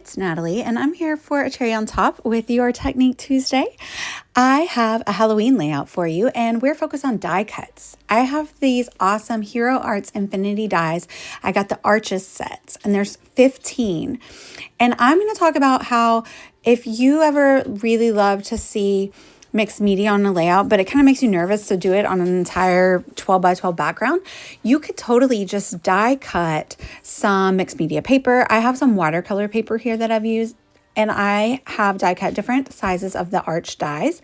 it's Natalie, and I'm here for a cherry on top with your Technique Tuesday. I have a Halloween layout for you, and we're focused on die cuts. I have these awesome Hero Arts Infinity dies. I got the Arches sets, and there's 15. And I'm going to talk about how if you ever really love to see mixed media on a layout, but it kind of makes you nervous to do it on an entire 12 by 12 background, you could totally just die cut some mixed media paper. I have some watercolor paper here that I've used, and I have die cut different sizes of the arch dies,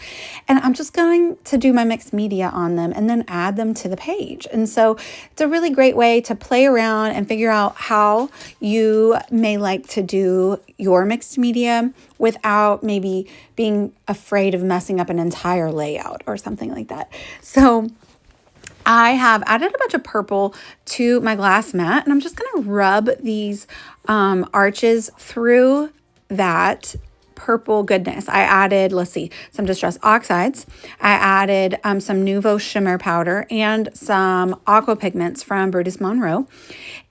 and I'm just going to do my mixed media on them and then add them to the page. And so it's a really great way to play around and figure out how you may like to do your mixed media without maybe being afraid of messing up an entire layout or something like that. So I have added a bunch of purple to my glass mat, and I'm just going to rub these arches through that purple goodness. I added, some Distress Oxides. I added some Nuvo Shimmer Powder and some aqua pigments from Brutus Monroe,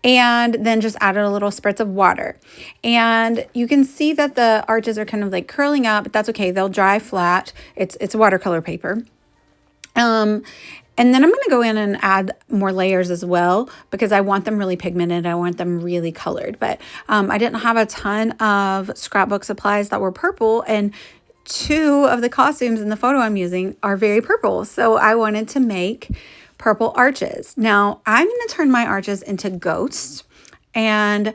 and then just added a little spritz of water. And you can see that the arches are kind of like curling up, but that's okay. They'll dry flat. It's watercolor paper. And then I'm going to go in and add more layers as well because I want them really pigmented. I want them really colored. But I didn't have a ton of scrapbook supplies that were purple, and 2 of the costumes in the photo I'm using are very purple. So I wanted to make purple arches. Now I'm going to turn my arches into ghosts, and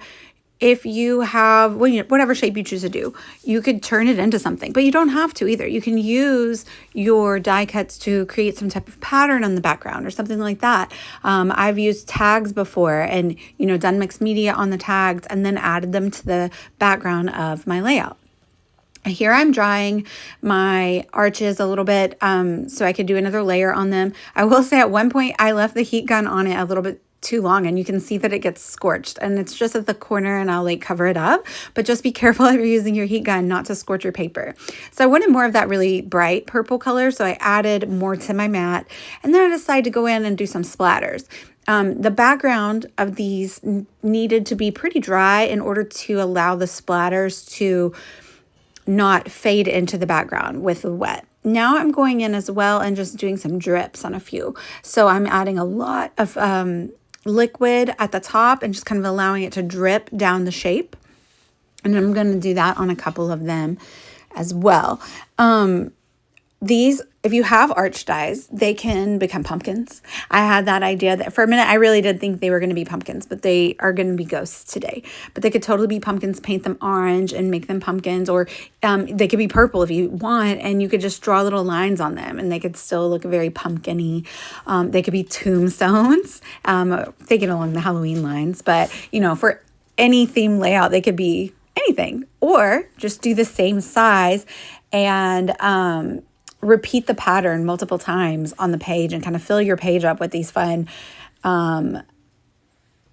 if you have whatever shape you choose to do, you could turn it into something, but you don't have to either. You can use your die cuts to create some type of pattern on the background or something like that. I've used tags before and, done mixed media on the tags and then added them to the background of my layout. Here I'm drying my arches a little bit so I could do another layer on them. I will say at one point I left the heat gun on it a little bit too long, and you can see that it gets scorched, and it's just at the corner, and I'll cover it up, but just be careful if you're using your heat gun not to scorch your paper. So I wanted more of that really bright purple color, so I added more to my mat, and then I decided to go in and do some splatters. The background of these needed to be pretty dry in order to allow the splatters to not fade into the background with the wet. Now I'm going in as well and just doing some drips on a few. So I'm adding a lot of liquid at the top and just kind of allowing it to drip down the shape. And I'm going to do that on a couple of them as well. These, if you have arch dies, they can become pumpkins. I had that idea that for a minute, I really did think they were going to be pumpkins, but they are going to be ghosts today. But they could totally be pumpkins, paint them orange and make them pumpkins, or they could be purple if you want, and you could just draw little lines on them and they could still look very pumpkin-y. They could be tombstones, thinking along the Halloween lines, but for any theme layout, they could be anything, or just do the same size and repeat the pattern multiple times on the page and kind of fill your page up with these fun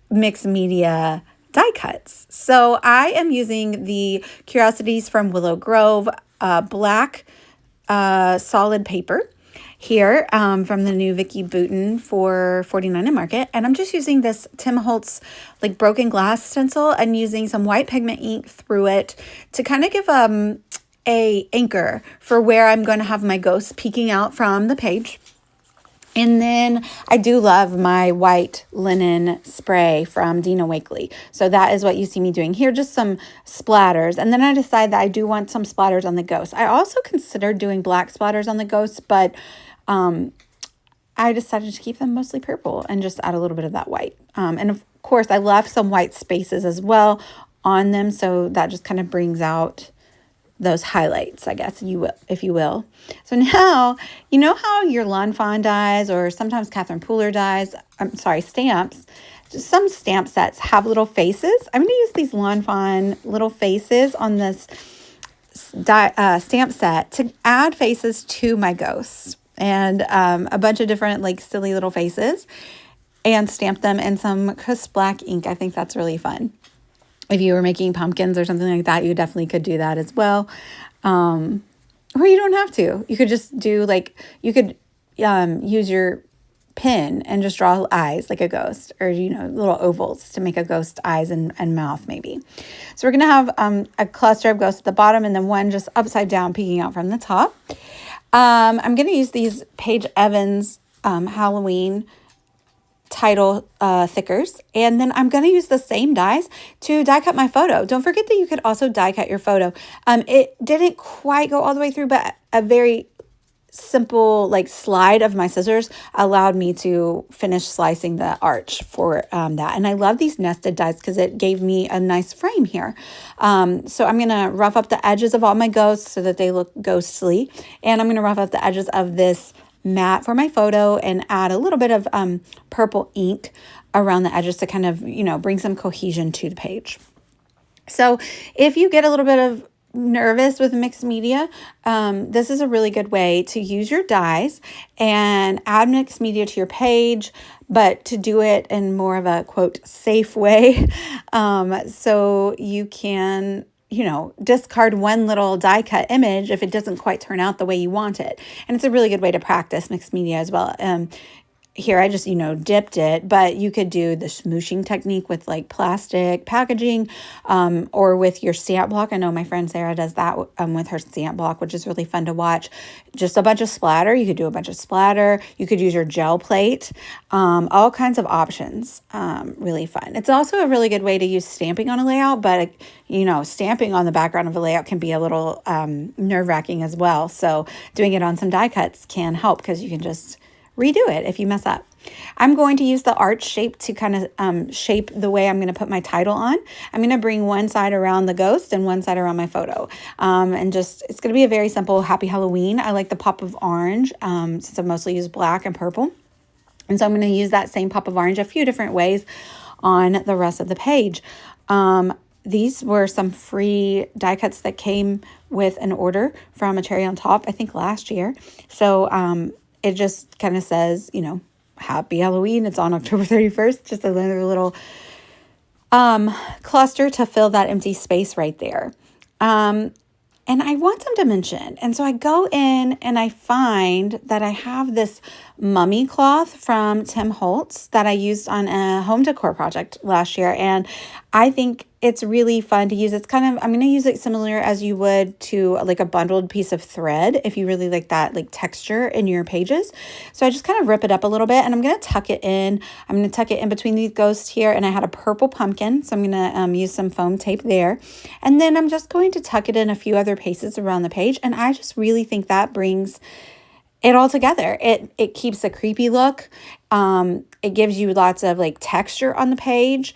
mixed media die cuts. So I am using the Curiosities from Willow Grove black solid paper here from the new Vicki Boutin for $49 in Market. And I'm just using this Tim Holtz broken glass stencil and using some white pigment ink through it to kind of give a anchor for where I'm going to have my ghosts peeking out from the page. And then I do love my white linen spray from Dina Wakley. So that is what you see me doing here, just some splatters. And then I decide that I do want some splatters on the ghosts. I also considered doing black splatters on the ghosts, but I decided to keep them mostly purple and just add a little bit of that white. And of course, I left some white spaces as well on them, so that just kind of brings out those highlights, I guess, if you will. So now, you know how your Lawn Fawn dies, or sometimes Catherine Pooler dies, stamps, just some stamp sets have little faces. I'm going to use these Lawn Fawn little faces on this stamp set to add faces to my ghosts, and a bunch of different silly little faces, and stamp them in some crisp black ink. I think that's really fun. If you were making pumpkins or something like that, you definitely could do that as well. Or you don't have to. You could just do you could use your pen and just draw eyes like a ghost, or, you know, little ovals to make a ghost eyes and mouth maybe. So we're going to have a cluster of ghosts at the bottom and then one just upside down peeking out from the top. I'm going to use these Paige Evans Halloween title thickers, and then I'm going to use the same dies to die cut my photo. Don't forget that you could also die cut your photo. It didn't quite go all the way through, but a very simple like slide of my scissors allowed me to finish slicing the arch for that. And I love these nested dies because it gave me a nice frame here. So I'm going to rough up the edges of all my ghosts so that they look ghostly, and I'm going to rough up the edges of this mat for my photo and add a little bit of purple ink around the edges to kind of, you know, bring some cohesion to the page. So if you get a little bit of nervous with mixed media, this is a really good way to use your dies and add mixed media to your page, but to do it in more of a quote safe way. So you can, you know, discard one little die cut image if it doesn't quite turn out the way you want it. And it's a really good way to practice mixed media as well. Here I just, you know, dipped it, but you could do the smooshing technique with like plastic packaging, or with your stamp block. I know my friend Sarah does that with her stamp block, which is really fun to watch. Just a bunch of splatter. You could do a bunch of splatter. You could use your gel plate, all kinds of options. Really fun. It's also a really good way to use stamping on a layout, but you know, stamping on the background of a layout can be a little nerve-wracking as well. So doing it on some die cuts can help because you can just redo it if you mess up. I'm going to use the arch shape to kind of shape the way I'm going to put my title on. I'm going to bring one side around the ghost and one side around my photo. And just, it's going to be a very simple Happy Halloween. I like the pop of orange since I mostly use black and purple. And so I'm going to use that same pop of orange a few different ways on the rest of the page. These were some free die cuts that came with an order from A Cherry on Top, I think last year. So it just kind of says, you know, Happy Halloween. It's on October 31st. Just another little cluster to fill that empty space right there. And I want some dimension. And so I go in and I find that I have this mummy cloth from Tim Holtz that I used on a home decor project last year. And I think it's really fun to use. It's kind of, I'm going to use it similar as you would to like a bundled piece of thread if you really like that like texture in your pages. So I just kind of rip it up a little bit and I'm going to tuck it in. I'm going to tuck it in between these ghosts here, and I had a purple pumpkin, so I'm going to use some foam tape there. And then I'm just going to tuck it in a few other places around the page, and I just really think that brings it all together. It keeps a creepy look. It gives you lots of like texture on the page.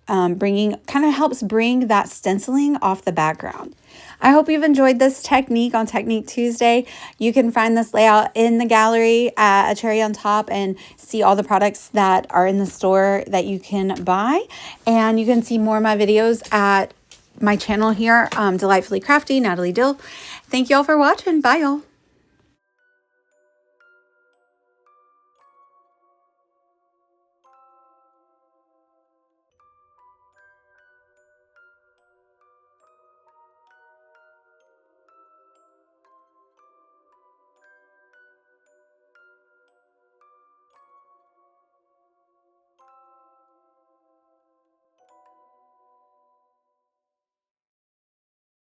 Kind of helps bring that stenciling off the background. I hope you've enjoyed this technique on Technique Tuesday. You can find this layout in the gallery at A Cherry on Top and see all the products that are in the store that you can buy. And you can see more of my videos at my channel here, Delightfully Crafty, Natalie Dill. Thank you all for watching. Bye, y'all.